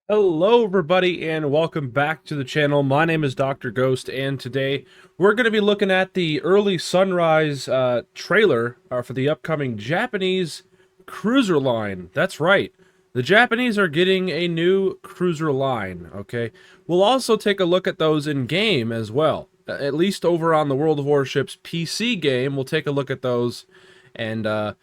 Hello everybody and welcome back to the channel. My name is Dr. Ghost and today we're going to be looking at the early sunrise trailer for the upcoming Japanese cruiser line. That's right. The Japanese are getting a new cruiser line, okay? We'll also take a look at those in game as well. At least over on the World of Warships PC game, we'll take a look at those and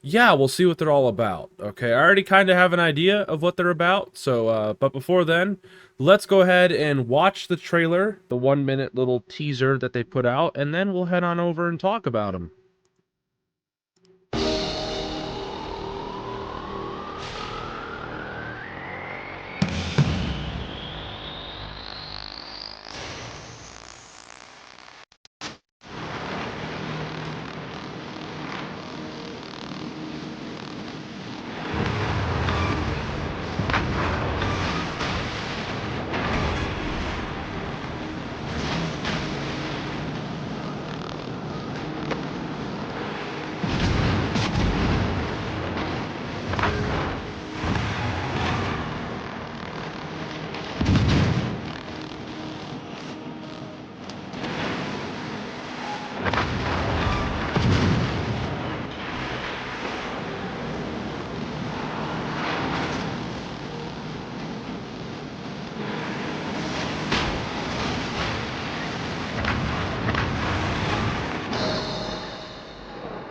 yeah, we'll see what they're all about. Okay, I already kind of have an idea of what they're about, so, but before then, let's go ahead and watch the trailer, the 1 minute little teaser that they put out, and then we'll head on over and talk about them.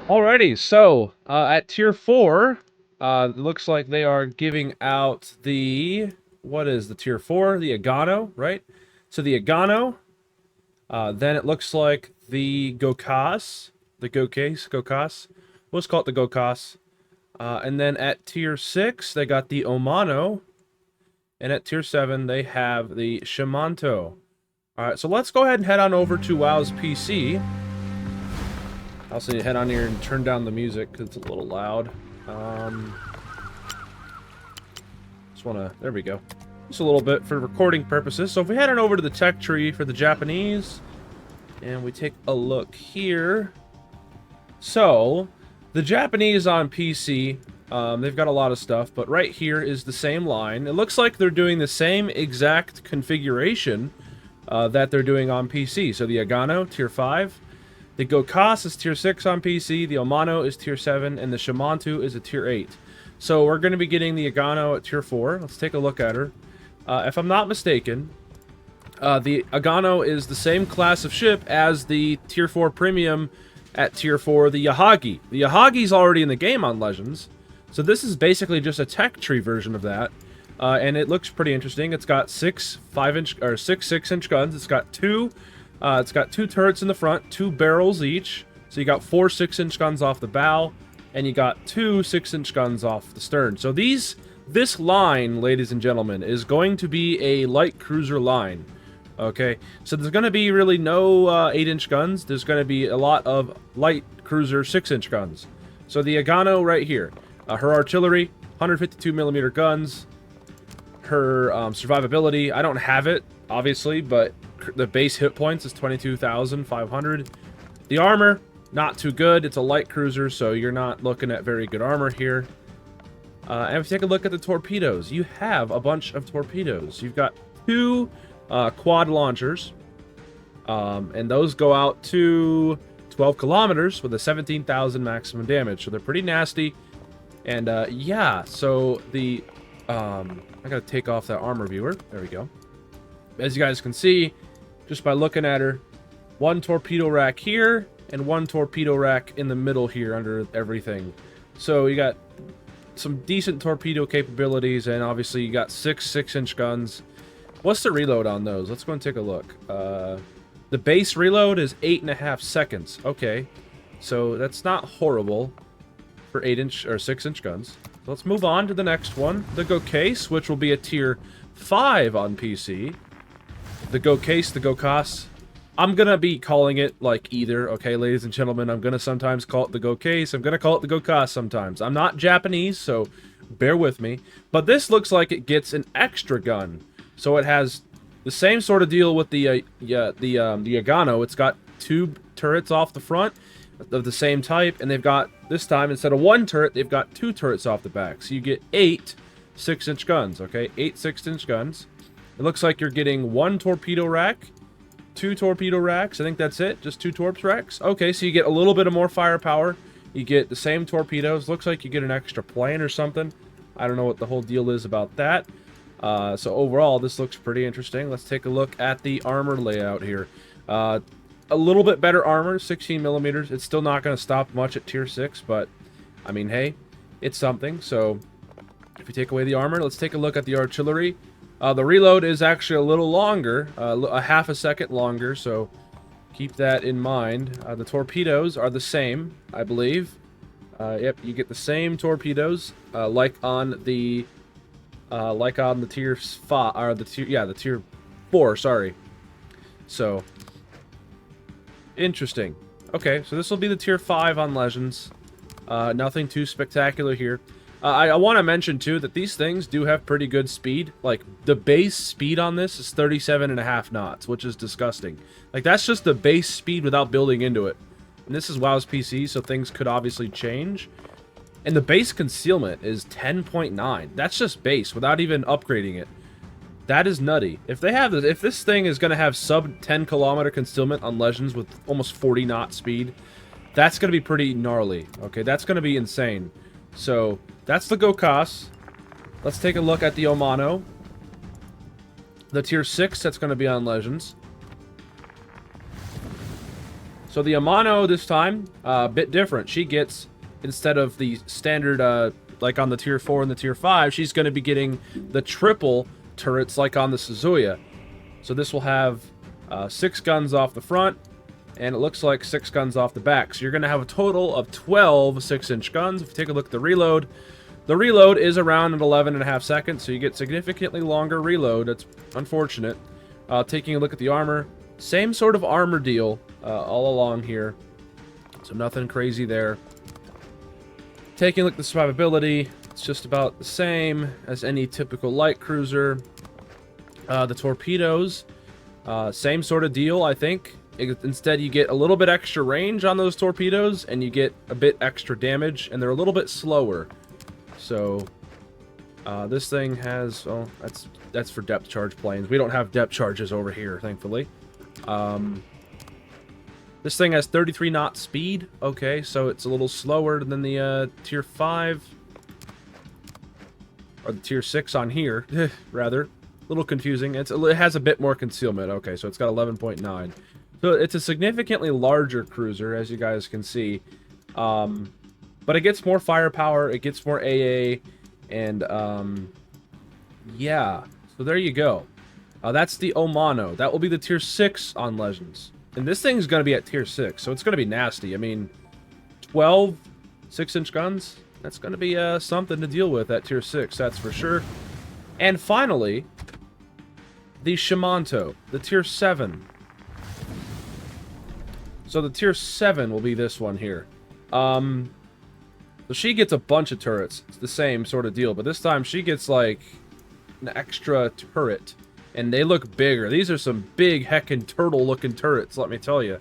Alrighty, so at tier 4, it looks like they are giving out the, what is the tier 4? The Agano, right? So the Agano, then it looks like the Gokase, Gokase. Let's call it the Gokase. And then at tier 6, they got the Omono, and at tier 7, they have the Shimanto. Alright, so let's go ahead and head on over to WoW's PC. I also need to head on here and turn down the music because it's a little loud. Just want to... There we go. Just a little bit for recording purposes. So if we head on over to the tech tree for the Japanese, and we take a look here. So, the Japanese on PC, they've got a lot of stuff, but right here is the same line. It looks like they're doing the same exact configuration that they're doing on PC. So the Agano, tier 5. The Gokase is tier 6 on PC, the Omono is tier 7, and the Shimanto is a tier 8. So we're going to be getting the Agano at tier 4. Let's take a look at her. If I'm not mistaken, the Agano is the same class of ship as the tier 4 premium at tier 4, the Yahagi. The Yahagi's already in the game on Legends, so this is basically just a tech tree version of that. And it looks pretty interesting. It's got six 6-inch guns. It's got two turrets in the front, 2 barrels each. So you got 4 6-inch guns off the bow, and you got 2 6-inch guns off the stern. So this line, ladies and gentlemen, is going to be a light cruiser line. Okay, so there's going to be really no 8-inch guns. There's going to be a lot of light cruiser 6-inch guns. So the Agano right here, her artillery, 152mm guns. Her survivability, I don't have it, obviously, but the base hit points is 22,500. The armor, not too good. It's a light cruiser, so you're not looking at very good armor here. And if you take a look at the torpedoes, you have a bunch of torpedoes. You've got 2 quad launchers, and those go out to 12 kilometers with a 17,000 maximum damage, so they're pretty nasty. And yeah, so the I gotta take off that armor viewer. There we go. As you guys can see, just by looking at her, 1 torpedo rack here and 1 torpedo rack in the middle here under everything. So you got some decent torpedo capabilities, and obviously you got 6 6-inch guns. What's the reload on those? Let's go and take a look. The base reload is 8.5 seconds. Okay, so that's not horrible for 8-inch or 6-inch guns. So let's move on to the next one, the Gokase, which will be a tier 5 on PC. The Gokase, the Gokase. I'm gonna be calling it like either, okay, ladies and gentlemen. I'm gonna sometimes call it the Gokase. I'm gonna call it the Gokase sometimes. I'm not Japanese, so bear with me. But this looks like it gets an extra gun. So it has the same sort of deal with the Agano. It's got 2 turrets off the front of the same type, and they've got, this time, instead of 1 turret, they've got 2 turrets off the back. So you get 8 6-inch guns, okay? 8 6-inch guns. It looks like you're getting 1 torpedo rack, 2 torpedo racks. I think that's it. Just 2 torps racks. Okay, so you get a little bit of more firepower. You get the same torpedoes. Looks like you get an extra plane or something. I don't know what the whole deal is about that. So overall, this looks pretty interesting. Let's take a look at the armor layout here. A little bit better armor, 16 millimeters. It's still not going to stop much at tier 6, but I mean, hey, it's something. So if you take away the armor, let's take a look at the artillery. The reload is actually a little longer, a half a second longer, so keep that in mind. The torpedoes are the same, I believe. Yep, you get the same torpedoes, like on the tier 5, or the tier 4. Sorry. So interesting. Okay, so this will be the tier 5 on Legends. Nothing too spectacular here. I want to mention, too, that these things do have pretty good speed. Like, the base speed on this is 37.5 knots, which is disgusting. Like, that's just the base speed without building into it. And this is WoW's PC, so things could obviously change. And the base concealment is 10.9. That's just base, without even upgrading it. That is nutty. If they have this, if this thing is going to have sub 10 kilometer concealment on Legends with almost 40 knot speed, that's going to be pretty gnarly. Okay, that's going to be insane. So that's the Gokase. Let's take a look at the Omono. The tier 6 that's going to be on Legends. So the Agano this time, a bit different. She gets, instead of the standard, like on the tier 4 and the tier 5, she's going to be getting the triple turrets like on the Suzuya. So this will have 6 guns off the front, and it looks like 6 guns off the back. So you're going to have a total of 12 6-inch guns. If you take a look at the reload is around 11.5 seconds, so you get significantly longer reload. That's unfortunate. Taking a look at the armor, same sort of armor deal all along here. So nothing crazy there. Taking a look at the survivability, it's just about the same as any typical light cruiser. The torpedoes, same sort of deal, I think. Instead, you get a little bit extra range on those torpedoes, and you get a bit extra damage, and they're a little bit slower. So, this thing has... Oh, that's for depth charge planes. We don't have depth charges over here, thankfully. This thing has 33 knot speed. Okay, so it's a little slower than the tier 5. Or the tier 6 on here, rather. A little confusing. It has a bit more concealment. Okay, so it's got 11.9. So it's a significantly larger cruiser, as you guys can see. But it gets more firepower, it gets more AA, and yeah. So there you go. That's the Omono. That will be the tier 6 on Legends. And this thing's going to be at tier 6, so it's going to be nasty. I mean, 12 6-inch guns? That's going to be something to deal with at tier 6, that's for sure. And finally, the Shimanto, the tier 7. So the tier 7 will be this one here. So she gets a bunch of turrets. It's the same sort of deal, but this time she gets like an extra turret. And they look bigger. These are some big heckin' turtle-looking turrets, let me tell you.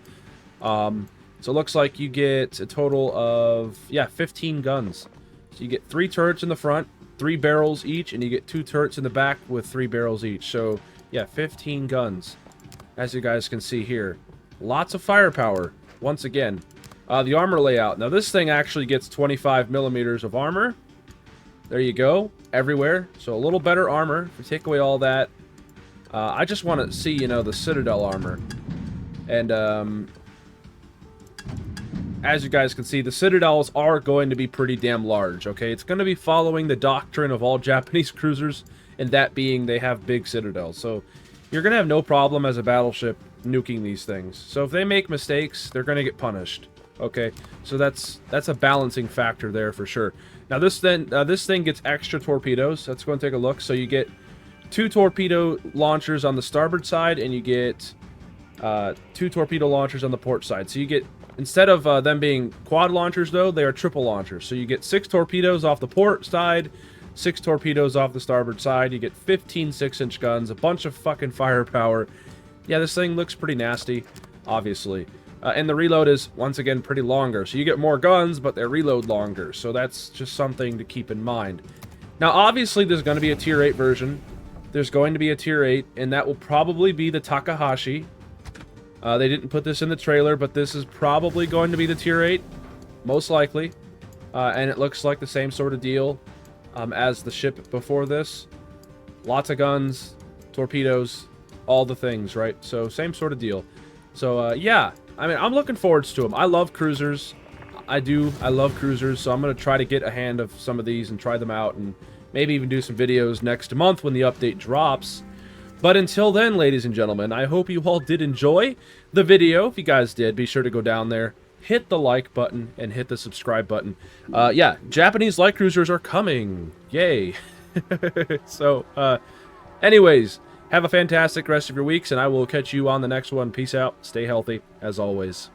So it looks like you get a total of, yeah, 15 guns. So you get 3 turrets in the front, 3 barrels each, and you get 2 turrets in the back with 3 barrels each. So, yeah, 15 guns, as you guys can see here. Lots of firepower, once again. The armor layout. Now, this thing actually gets 25 millimeters of armor. There you go, everywhere. So a little better armor. If you take away all that, I just want to see, you know, the Citadel armor. And, as you guys can see, the Citadels are going to be pretty damn large, okay? It's going to be following the doctrine of all Japanese cruisers, and that being they have big Citadels. So you're going to have no problem as a battleship nuking these things. So if they make mistakes, they're going to get punished, okay? So that's a balancing factor there for sure. Now this thing gets extra torpedoes. Let's go and take a look. So you get 2 torpedo launchers on the starboard side, and you get 2 torpedo launchers on the port side. So you get, instead of them being quad launchers, though, they are triple launchers. So you get 6 torpedoes off the port side, 6 torpedoes off the starboard side. You get 15 6-inch guns, a bunch of fucking firepower. Yeah, this thing looks pretty nasty, obviously. And the reload is, once again, pretty longer. So you get more guns, but they reload longer. So that's just something to keep in mind. Now, obviously, there's going to be a Tier 8 version. There's going to be a Tier 8, and that will probably be the Takahashi. They didn't put this in the trailer, but this is probably going to be the Tier 8, most likely. And it looks like the same sort of deal as the ship before this. Lots of guns, torpedoes, all the things, right? So, same sort of deal. So, yeah. I mean, I'm looking forward to them. I love cruisers. I love cruisers, so I'm going to try to get a hand of some of these and try them out, and maybe even do some videos next month when the update drops. But until then, ladies and gentlemen, I hope you all did enjoy the video. If you guys did, be sure to go down there, hit the like button, and hit the subscribe button. Yeah, Japanese light cruisers are coming. Yay. So, anyways, have a fantastic rest of your weeks, and I will catch you on the next one. Peace out. Stay healthy, as always.